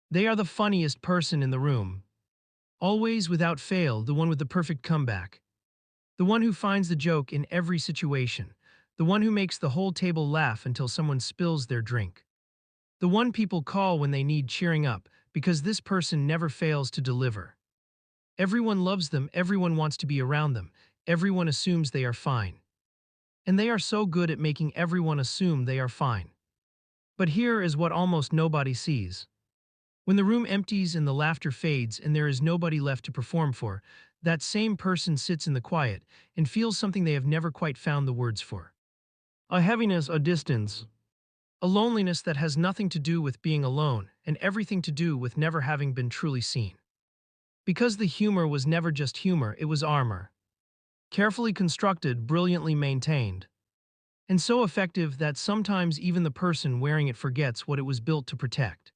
They are the funniest person in the room. Always, without fail, the one with the perfect comeback. The one who finds the joke in every situation. The one who makes the whole table laugh until someone spills their drink. The one people call when they need cheering up, because this person never fails to deliver. Everyone loves them, everyone wants to be around them, everyone assumes they are fine. And they are so good at making everyone assume they are fine. But here is what almost nobody sees. When the room empties and the laughter fades and there is nobody left to perform for, that same person sits in the quiet and feels something they have never quite found the words for. A heaviness, a distance, a loneliness that has nothing to do with being alone and everything to do with never having been truly seen. Because the humor was never just humor, it was armor. Carefully constructed, brilliantly maintained, and so effective that sometimes even the person wearing it forgets what it was built to protect.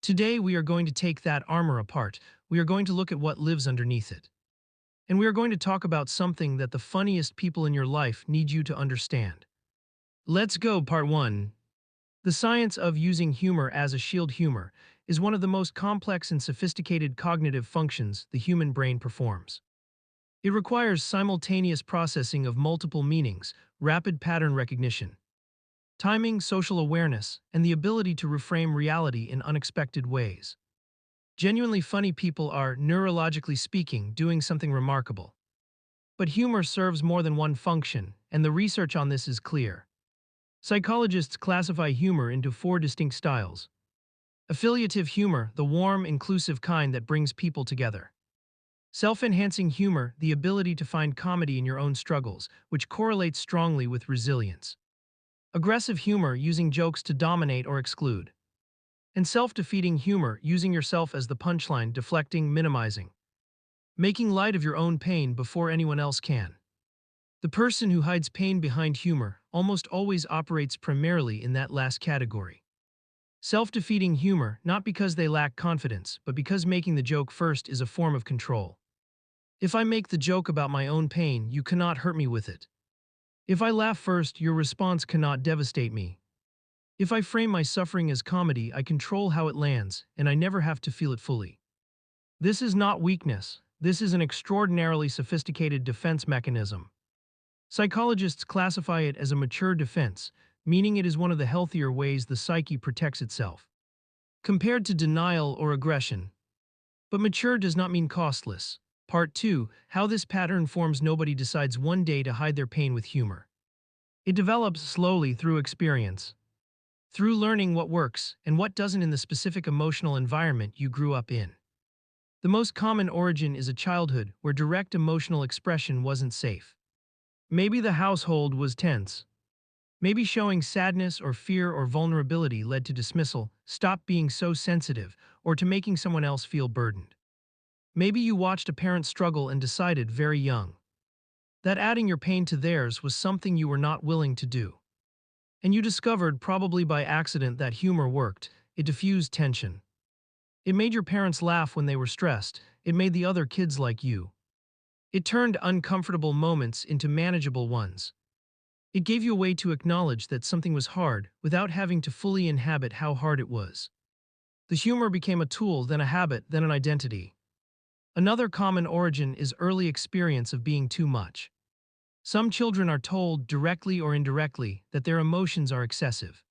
Today we are going to take that armor apart. We are going to look at what lives underneath it. And we are going to talk about something that the funniest people in your life need you to understand. Let's go, part 1. The science of using humor as a shield. Humor is one of the most complex and sophisticated cognitive functions the human brain performs. It requires simultaneous processing of multiple meanings, rapid pattern recognition, timing, social awareness, and the ability to reframe reality in unexpected ways. Genuinely funny people are, neurologically speaking, doing something remarkable. But humor serves more than one function, and the research on this is clear. Psychologists classify humor into 4 distinct styles. Affiliative humor, the warm, inclusive kind that brings people together. Self-enhancing humor, the ability to find comedy in your own struggles, which correlates strongly with resilience. Aggressive humor, using jokes to dominate or exclude. And self-defeating humor, using yourself as the punchline, deflecting, minimizing. Making light of your own pain before anyone else can. The person who hides pain behind humor almost always operates primarily in that last category. Self-defeating humor, not because they lack confidence, but because making the joke first is a form of control. If I make the joke about my own pain, you cannot hurt me with it. If I laugh first, your response cannot devastate me. If I frame my suffering as comedy, I control how it lands, and I never have to feel it fully. This is not weakness. This is an extraordinarily sophisticated defense mechanism. Psychologists classify it as a mature defense, meaning it is one of the healthier ways the psyche protects itself, compared to denial or aggression. But mature does not mean costless. Part 2. How this pattern forms. Nobody decides one day to hide their pain with humor. It develops slowly through experience, through learning what works and what doesn't in the specific emotional environment you grew up in. The most common origin is a childhood where direct emotional expression wasn't safe. Maybe the household was tense. Maybe showing sadness or fear or vulnerability led to dismissal, stop being so sensitive, or to making someone else feel burdened. Maybe you watched a parent struggle and decided very young that adding your pain to theirs was something you were not willing to do. And you discovered, probably by accident, that humor worked. It diffused tension. It made your parents laugh when they were stressed. It made the other kids like you. It turned uncomfortable moments into manageable ones. It gave you a way to acknowledge that something was hard without having to fully inhabit how hard it was. The humor became a tool, then a habit, then an identity. Another common origin is early experience of being too much. Some children are told, directly or indirectly, that their emotions are excessive,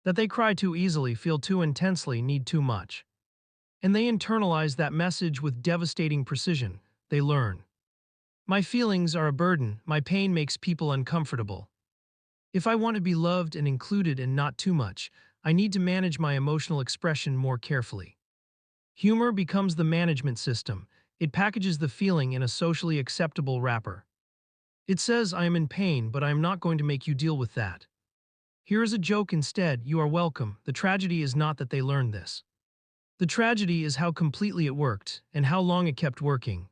that they cry too easily, feel too intensely, need too much. And they internalize that message with devastating precision. They learn, my feelings are a burden, my pain makes people uncomfortable. If I want to be loved and included and not too much, I need to manage my emotional expression more carefully. Humor becomes the management system. It packages the feeling in a socially acceptable wrapper. It says, I am in pain, but I am not going to make you deal with that. Here is a joke instead, you are welcome. The tragedy is not that they learned this. The tragedy is how completely it worked, and how long it kept working.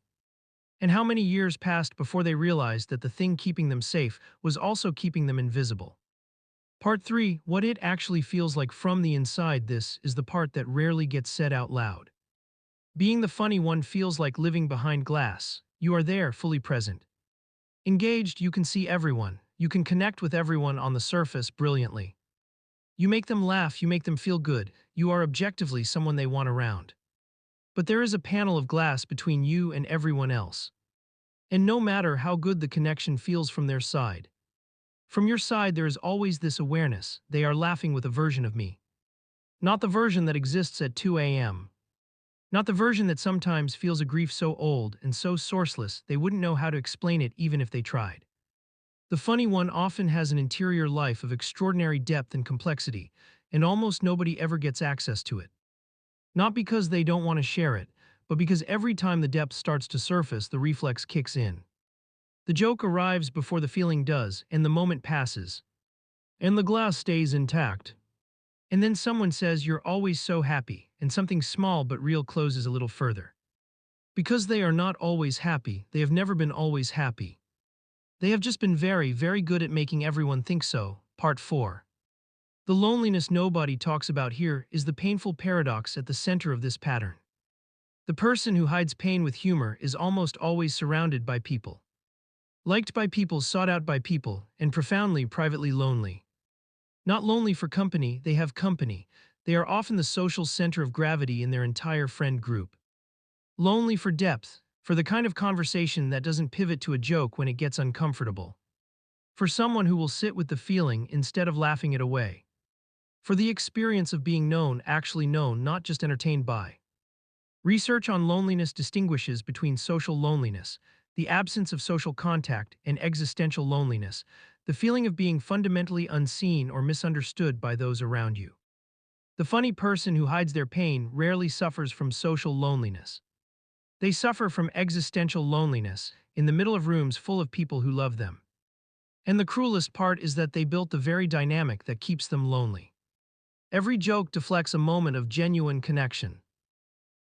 And how many years passed before they realized that the thing keeping them safe was also keeping them invisible. Part 3. What it actually feels like from the inside. This is the part that rarely gets said out loud. Being the funny one feels like living behind glass. You are there, fully present. Engaged, you can see everyone. You can connect with everyone on the surface brilliantly. You make them laugh, you make them feel good, you are objectively someone they want around. But there is a panel of glass between you and everyone else. And no matter how good the connection feels from their side, from your side there is always this awareness: they are laughing with a version of me. Not the version that exists at 2 a.m. Not the version that sometimes feels a grief so old and so sourceless they wouldn't know how to explain it even if they tried. The funny one often has an interior life of extraordinary depth and complexity, and almost nobody ever gets access to it. Not because they don't want to share it, but because every time the depth starts to surface, the reflex kicks in. The joke arrives before the feeling does, and the moment passes. And the glass stays intact. And then someone says you're always so happy, and something small but real closes a little further. Because they are not always happy, they have never been always happy. They have just been very, very good at making everyone think so. Part 4. The loneliness nobody talks about here is the painful paradox at the center of this pattern. The person who hides pain with humor is almost always surrounded by people. Liked by people, sought out by people, and profoundly, privately lonely. Not lonely for company, they have company. They are often the social center of gravity in their entire friend group. Lonely for depth, for the kind of conversation that doesn't pivot to a joke when it gets uncomfortable. For someone who will sit with the feeling instead of laughing it away. For the experience of being known, actually known, not just entertained by. Research on loneliness distinguishes between social loneliness, the absence of social contact, and existential loneliness, the feeling of being fundamentally unseen or misunderstood by those around you. The funny person who hides their pain rarely suffers from social loneliness. They suffer from existential loneliness, in the middle of rooms full of people who love them. And the cruelest part is that they built the very dynamic that keeps them lonely. Every joke deflects a moment of genuine connection.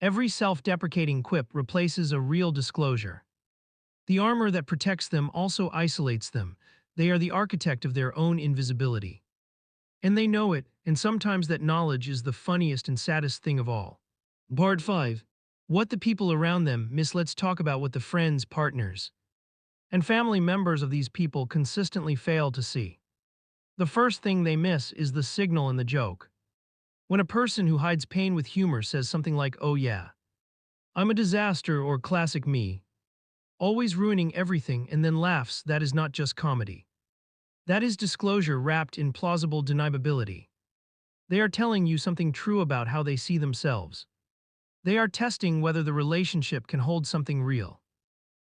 Every self-deprecating quip replaces a real disclosure. The armor that protects them also isolates them. They are the architect of their own invisibility. And they know it, and sometimes that knowledge is the funniest and saddest thing of all. Part 5. What the people around them miss. Let's talk about what the friends, partners, and family members of these people consistently fail to see. The first thing they miss is the signal in the joke. When a person who hides pain with humor says something like, "Oh yeah, I'm a disaster," or "classic me," always ruining everything, and then laughs, that is not just comedy. That is disclosure wrapped in plausible deniability. They are telling you something true about how they see themselves. They are testing whether the relationship can hold something real.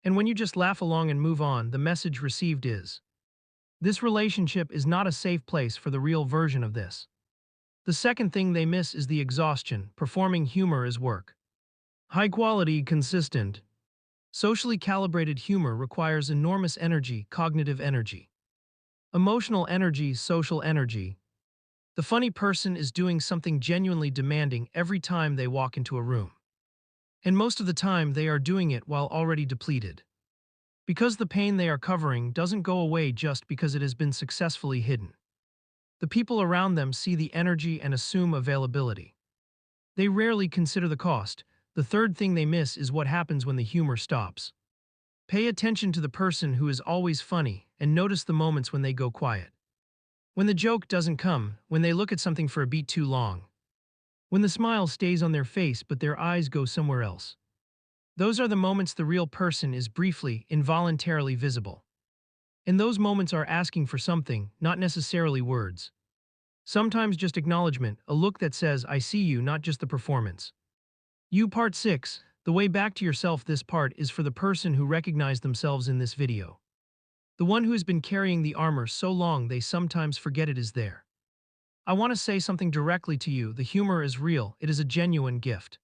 And when you just laugh along and move on, the message received is, this relationship is not a safe place for the real version of this. The second thing they miss is the exhaustion. Performing humor is work. High quality, consistent, socially calibrated humor requires enormous energy, cognitive energy, emotional energy, social energy. The funny person is doing something genuinely demanding every time they walk into a room. And most of the time they are doing it while already depleted. Because the pain they are covering doesn't go away just because it has been successfully hidden. The people around them see the energy and assume availability. They rarely consider the cost. The third thing they miss is what happens when the humor stops. Pay attention to the person who is always funny and notice the moments when they go quiet. When the joke doesn't come, when they look at something for a beat too long. When the smile stays on their face but their eyes go somewhere else. Those are the moments the real person is briefly, involuntarily visible. And those moments are asking for something, not necessarily words. Sometimes just acknowledgement, a look that says, "I see you," not just the performance. You. Part 6. The way back to yourself. This part is for the person who recognized themselves in this video. The one who has been carrying the armor so long they sometimes forget it is there. I want to say something directly to you. The humor is real. It is a genuine gift.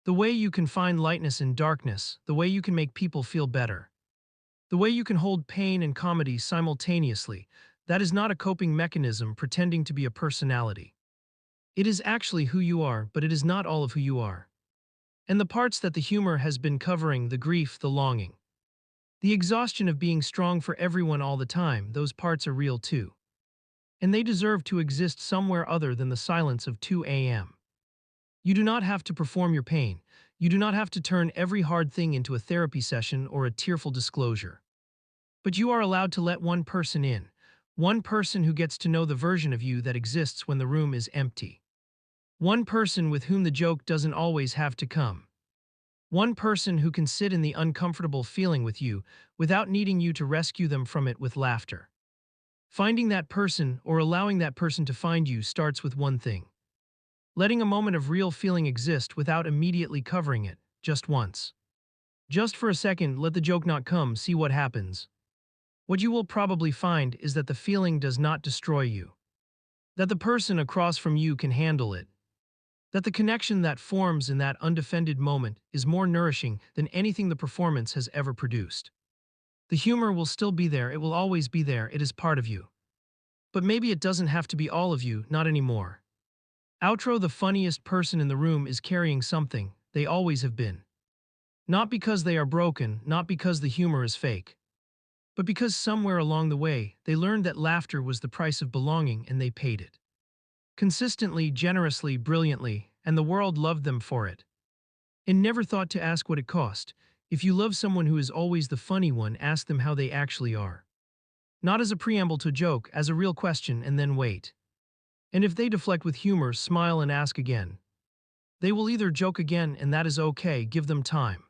The way you can find lightness in darkness, the way you can make people feel better, the way you can hold pain and comedy simultaneously, that is not a coping mechanism pretending to be a personality. It is actually who you are, but it is not all of who you are. And the parts that the humor has been covering, the grief, the longing, the exhaustion of being strong for everyone all the time, those parts are real too. And they deserve to exist somewhere other than the silence of 2 a.m. You do not have to perform your pain. You do not have to turn every hard thing into a therapy session or a tearful disclosure. But you are allowed to let one person in, One person who gets to know the version of you that exists when the room is empty. One person with whom the joke doesn't always have to come. One person who can sit in the uncomfortable feeling with you without needing you to rescue them from it with laughter. Finding that person or allowing that person to find you starts with one thing: letting a moment of real feeling exist without immediately covering it, just once. Just for a second, let the joke not come, see what happens. What you will probably find is that the feeling does not destroy you, that the person across from you can handle it, that the connection that forms in that undefended moment is more nourishing than anything the performance has ever produced. The humor will still be there, it will always be there, it is part of you. But maybe it doesn't have to be all of you, not anymore. Outro: the funniest person in the room is carrying something, they always have been. Not because they are broken, not because the humor is fake, but because somewhere along the way, they learned that laughter was the price of belonging and they paid it. Consistently, generously, brilliantly, and the world loved them for it. And never thought to ask what it cost. If you love someone who is always the funny one, ask them how they actually are. Not as a preamble to a joke, as a real question, and then wait. And if they deflect with humor, smile and ask again. They will either joke again, and that is okay, give them time.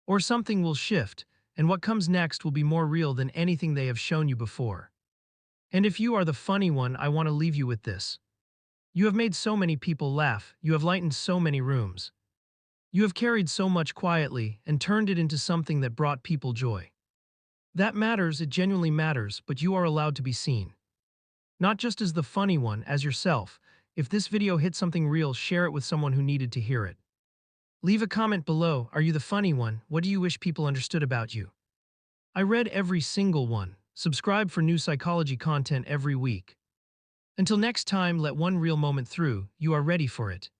Or something will shift, and what comes next will be more real than anything they have shown you before. And if you are the funny one, I want to leave you with this. You have made so many people laugh, you have lightened so many rooms. You have carried so much quietly and turned it into something that brought people joy. That matters, it genuinely matters, but you are allowed to be seen. Not just as the funny one, as yourself. If this video hit something real, share it with someone who needed to hear it. Leave a comment below, are you the funny one? What do you wish people understood about you? I read every single one. Subscribe for new psychology content every week. Until next time, let one real moment through, you are ready for it.